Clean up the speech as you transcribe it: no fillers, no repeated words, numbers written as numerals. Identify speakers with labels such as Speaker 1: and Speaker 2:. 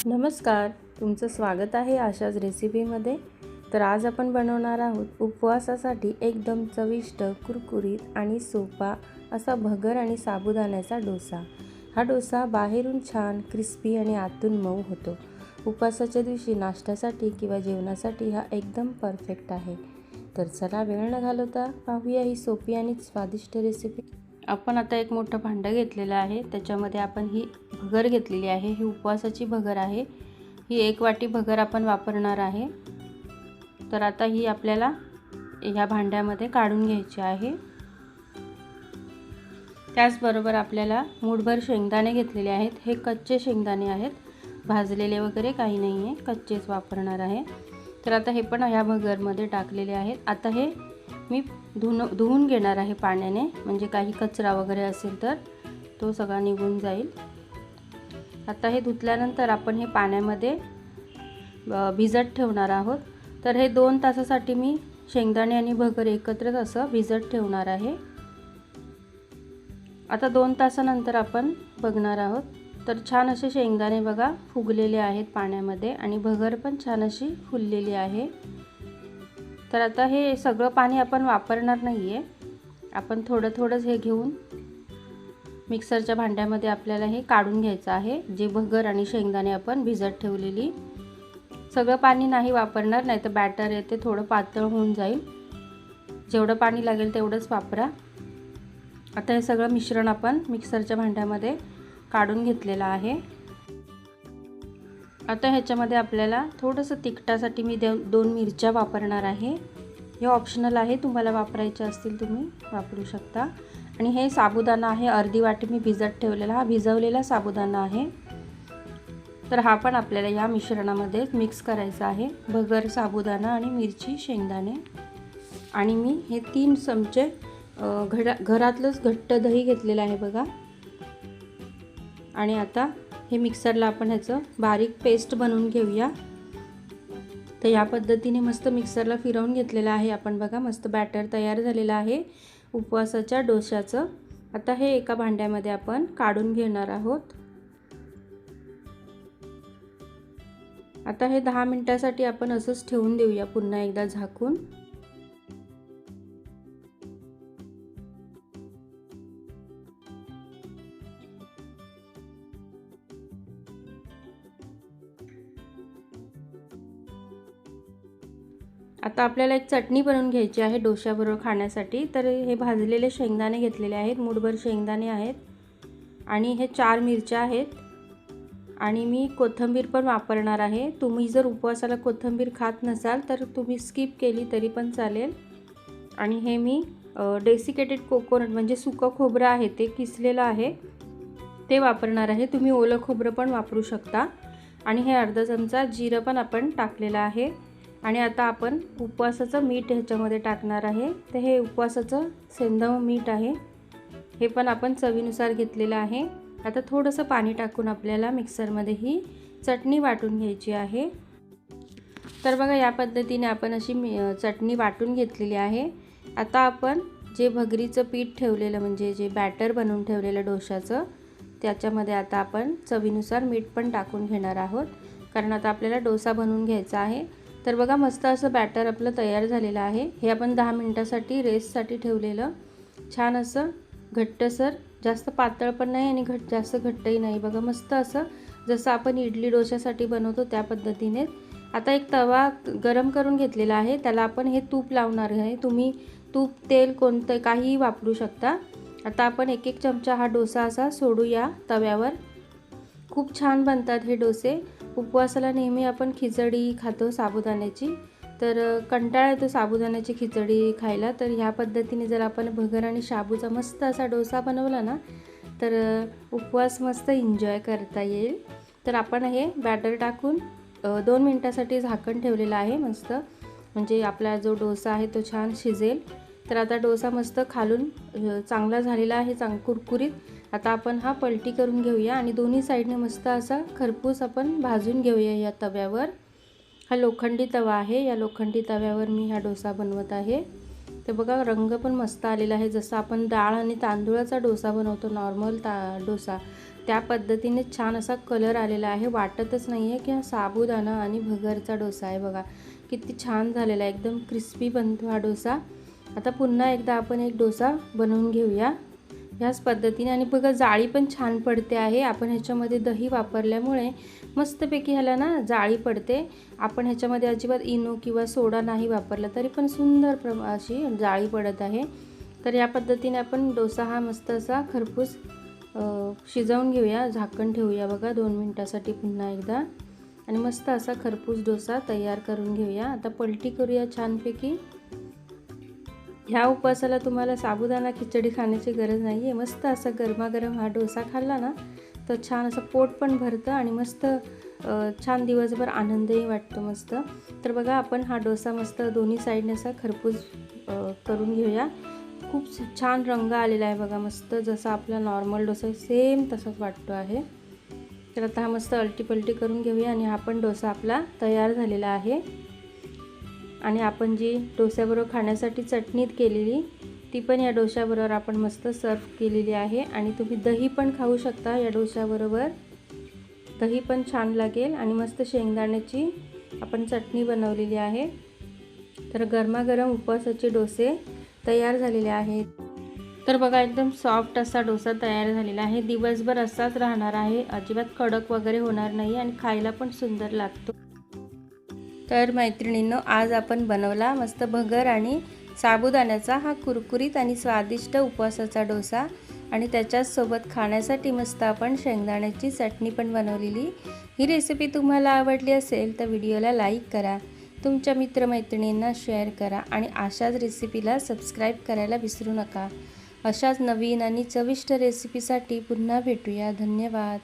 Speaker 1: नमस्कार, तुमचं स्वागत आहे आशाज रेसिपीमध्ये। तर आज आपण बनवणार आहोत उपवासासाठी एकदम चविष्ट, कुरकुरीत आणि सोपा असा भगर आणि साबुदाण्याचा डोसा। हा डोसा बाहेरून छान क्रिस्पी आणि आतून मऊ होतो। उपवासाच्या दिवशी नाश्त्यासाठी किंवा जेवणासाठी हा एकदम परफेक्ट आहे। तर चला वेळ न घालवता पाहूया ही सोपी आणि स्वादिष्ट रेसिपी। आपण आता एक मोठं भांडं घेतलेलं आहे, त्याच्यामध्ये आपण ही भगर घेतलेली आहे। ही उपवासाची भगर आहे। ही 1 वाटी भगर आपण वापरणार आहे। तर आता ही आपल्याला ह्या भांड्यामध्ये काढून घ्यायची आहे। त्याचबरोबर आपल्याला मूठभर शेंगदाणे घेतलेले आहेत। हे कच्चे शेंगदाणे आहेत, भाजलेले वगैरे काही नाही आहे, कच्चेच वापरणार आहे। तर आता हे पण ह्या भगरमध्ये टाकलेले आहेत। आता हे मी धुवून घेणार आहे पाण्याने, म्हणजे काही कचरा वगैरे असेल तर तो सगळा निघून जाईल। आता हे धुतल्यानंतर आपण हे पाण्यामध्ये भिजत ठेवणार आहोत। तर हे 2 तासासाठी मी शेंगदाणे आणि भगर एकत्रच असं भिजत ठेवणार आहे। आता 2 तासानंतर आपण बघणार आहोत। तर छान असे शेंगदाणे बघा फुगलेले आहेत पाण्यामध्ये आणि भगर पण छान अशी फुललेली आहे। तर आता हे सगळं पाणी आपण वापरणार नाही आहे, आपण थोडं थोडंच हे घेऊन मिक्सरच्या भांड्यामध्ये आपल्याला हे काढून घ्यायचं आहे। जे भगर आणि शेंगदाणे आपण भिजत ठेवलेली, सगळं पाणी नाही वापरणार, नाही तर बॅटर आहे ते थोडं पातळ होऊन जाईल। जेवढं पाणी लागेल तेवढंच वापरा। आता हे सगळं मिश्रण आपण मिक्सरच्या भांड्यामध्ये काढून घेतलेलं आहे। आता ह्याच्यामध्ये आपल्याला थोडंसं तिखटासाठी मी 2 मिरच्या वापरणार आहे। हे ऑप्शनल आहे, तुम्हाला वापरायचे असतील तुम्ही वापरू शकता। आणि हे साबुदाणा आहे, अर्धी वाटी मी भिजत ठेवलेला, हा भिजवलेला साबुदाणा आहे। तर हा पण आपल्याला या मिश्रणामध्ये मिक्स करायचा आहे। भगर, साबुदाणा आणि मिरची, शेंगदाणे। आणि मी हे 3 चमचे घरातलंच घट्ट दही घेतलेलं आहे बघा। आणि आता हे मिक्सरला आपण ह्याचं बारीक पेस्ट बनवून घेऊया। तर या पद्धतीने मस्त मिक्सरला फिरवून घेतलेलं आहे आपण बघा, मस्त बॅटर तयार झालेलं आहे उपवासाच्या डोश्याचं। आता हे एका भांड्यामध्ये आपण काढून घेणार आहोत। आता हे 10 मिनिटांसाठी आपण असंच ठेवून देऊया पुन्हा एकदा झाकून। आता आपल्याला एक चटणी बनवून घ्यायची आहे डोश्याबरोबर खाण्यासाठी। तर हे भाजलेले शेंगदाणे घेतलेले आहेत, मूठभर शेंगदाणे आहेत आणि हे 4 मिरच्या आहेत आणि मी कोथिंबीर पण वापरणार आहे। तुम्ही जर उपवासाला कोथिंबीर खात नसाल तर तुम्ही स्किप केली तरी पण चालेल। आणि हे मी डेसिकेटेड कोकोनट म्हणजे सुकं खोबरं आहे ते किसलेलं आहे ते वापरणार आहे, तुम्ही ओलं खोबरं पण वापरू शकता। आणि हे अर्धा चमचा जिरं पण आपण टाकलेलं आहे। आणि आता आपण उपवासाचं मीठ ह्याच्यामध्ये टाकणार आहे। तर हे उपवासाचं सेंधव मीठ आहे, हे पण आपण चवीनुसार घेतलेलं आहे। आता थोडंसं पाणी टाकून आपल्याला मिक्सरमध्ये ही चटणी वाटून घ्यायची आहे। तर बघा या पद्धतीने आपण अशी चटणी वाटून घेतलेली आहे। आता आपण जे भगरीचं पीठ ठेवलेलं, म्हणजे जे बॅटर बनवून ठेवलेलं डोशाचं, त्याच्यामध्ये आता आपण चवीनुसार मीठ पण टाकून घेणार आहोत, कारण आता आपल्याला डोसा बनवून घ्यायचा आहे। तर बघा मस्त असं बॅटर आपलं तयार झालेलं आहे। हे आपण 10 मिनिटांसाठी रेस्टसाठी ठेवलेलं, छान असं घट्टसर, जास्त पातळ पण नाही आणि जास्त घट्टही नाही बघा, मस्त असं जसं आपण इडली डोशासाठी बनवतो त्या पद्धतीने। आता एक तवा गरम करून घेतलेला आहे, त्याला आपण हे तूप लावणार आहे। तुम्ही तूप, तेल कोणतं काहीही वापरू शकता। आता आपण 1-1 चमचा हा डोसा असा सोडूया तव्यावर। खूप छान बनतात हे डोसे। उपवासाला नेहमी आपण खिचडी खातो साबुदाण्याची, तर कंटाळा येतो साबुदाण्याची खिचडी खायला। तर ह्या पद्धतीने जर आपण भगर आणि शाबूचा मस्त असा डोसा बनवला ना, तर उपवास मस्त एन्जॉय करता येईल। तर आपण हे बॅटर टाकून 2 मिनिटांसाठी झाकण ठेवलेलं आहे मस्त, म्हणजे आपला जो डोसा आहे तो छान शिजेल। तर आता डोसा मस्त खालून चांगला झालेला आहे, कुरकुरीत। आता आपण हा पलटी करून घेऊया आणि दोन्ही साईडने मस्त असा खरपूस आपण भाजून घेऊया या तव्यावर। हा लोखंडी तवा आहे, या लोखंडी तव्यावर मी हा डोसा बनवत आहे। ते बघा रंग पण मस्त आलेला आहे. जसं आपण डाळ आणि तांदूळाचा डोसा बनवतो नॉर्मल डोसा, त्या पद्धतीने छान असा कलर आलेला आहे. वाटतच नाही आहे की हा साबुदाणा आणि भगरचा डोसा आहे. बघा किती छान झालेला आहे, एकदम क्रिस्पी बनतो हा डोसा. आता पुन्हा एकदा आपण एक डोसा बनवून घेऊया ह्याच पद्धतीने. आणि बघा जाळी पण छान पडते आहे. आपण ह्याच्यामध्ये दही वापरल्यामुळे मस्तपैकी ह्याला ना जाळी पडते. आपण ह्याच्यामध्ये अजिबात इनो किंवा सोडा नाही वापरला तरी पण सुंदर अशी जाळी पडत आहे. तर या पद्धतीने आपण डोसा हा मस्त असा खरपूस शिजवून घेऊया. झाकण ठेवूया बघा 2 मिनिटासाठी पुन्हा एकदा, आणि मस्त असा खरपूस डोसा तयार करून घेऊया. आता पलटी करूया छानपैकी. ह्या उपवासाला तुम्हाला साबुदाणा खिचडी खाण्याची गरज नाही आहे. मस्त असा गरमागरम हा डोसा खाल्ला ना तर छान असं पोट पण भरतं आणि मस्त छान दिवसभर आनंदही वाटतो मस्त. तर बघा आपण हा डोसा मस्त दोन्ही साईडने असा खरपूस करून घेऊया. खूप छान रंग आलेला आहे बघा, मस्त जसा आपला नॉर्मल डोसा सेम तसाच वाटतो आहे. तर आता हा मस्त अलटी करून घेऊया आणि हा पण डोसा आपला तयार झालेला आहे. आणि आपण जी डोस्याबरोबर खाण्यासाठी चटणी केलेली ती पण या डोश्याबरोबर आपण मस्त सर्व केलेली आहे. आणि तुम्ही दही पण खाऊ शकता या डोश्याबरोबर, दही पण छान लागेल. आणि मस्त शेंगदाण्याची आपण चटणी बनवलेली आहे. तर गरमागरम उपवासाचे डोसे तयार झालेले आहेत. तर बघा एकदम सॉफ्ट असा डोसा तयार झालेला आहे. दिवसभर असाच राहणार आहे, अजिबात कडक वगैरे होणार नाही आणि खायला पण सुंदर लागतो. तर मैत्रिणींनो, आज आपण बनवला मस्त भगर आणि साबुदाण्याचा हा कुरकुरीत आणि स्वादिष्ट उपवासाचा डोसा. आणि त्याच्याच सोबत खाण्यासाठी मस्त आपण शेंगदाण्याची चटणी पण बनवलेली. ही रेसिपी तुम्हाला आवडली असेल तर व्हिडिओला लाईक करा, तुमच्या मित्रमैत्रिणींना शेअर करा आणि अशाच रेसिपीला सबस्क्राईब करायला विसरू नका. अशाच नवीन आणि चविष्ट रेसिपीसाठी पुन्हा भेटूया. धन्यवाद.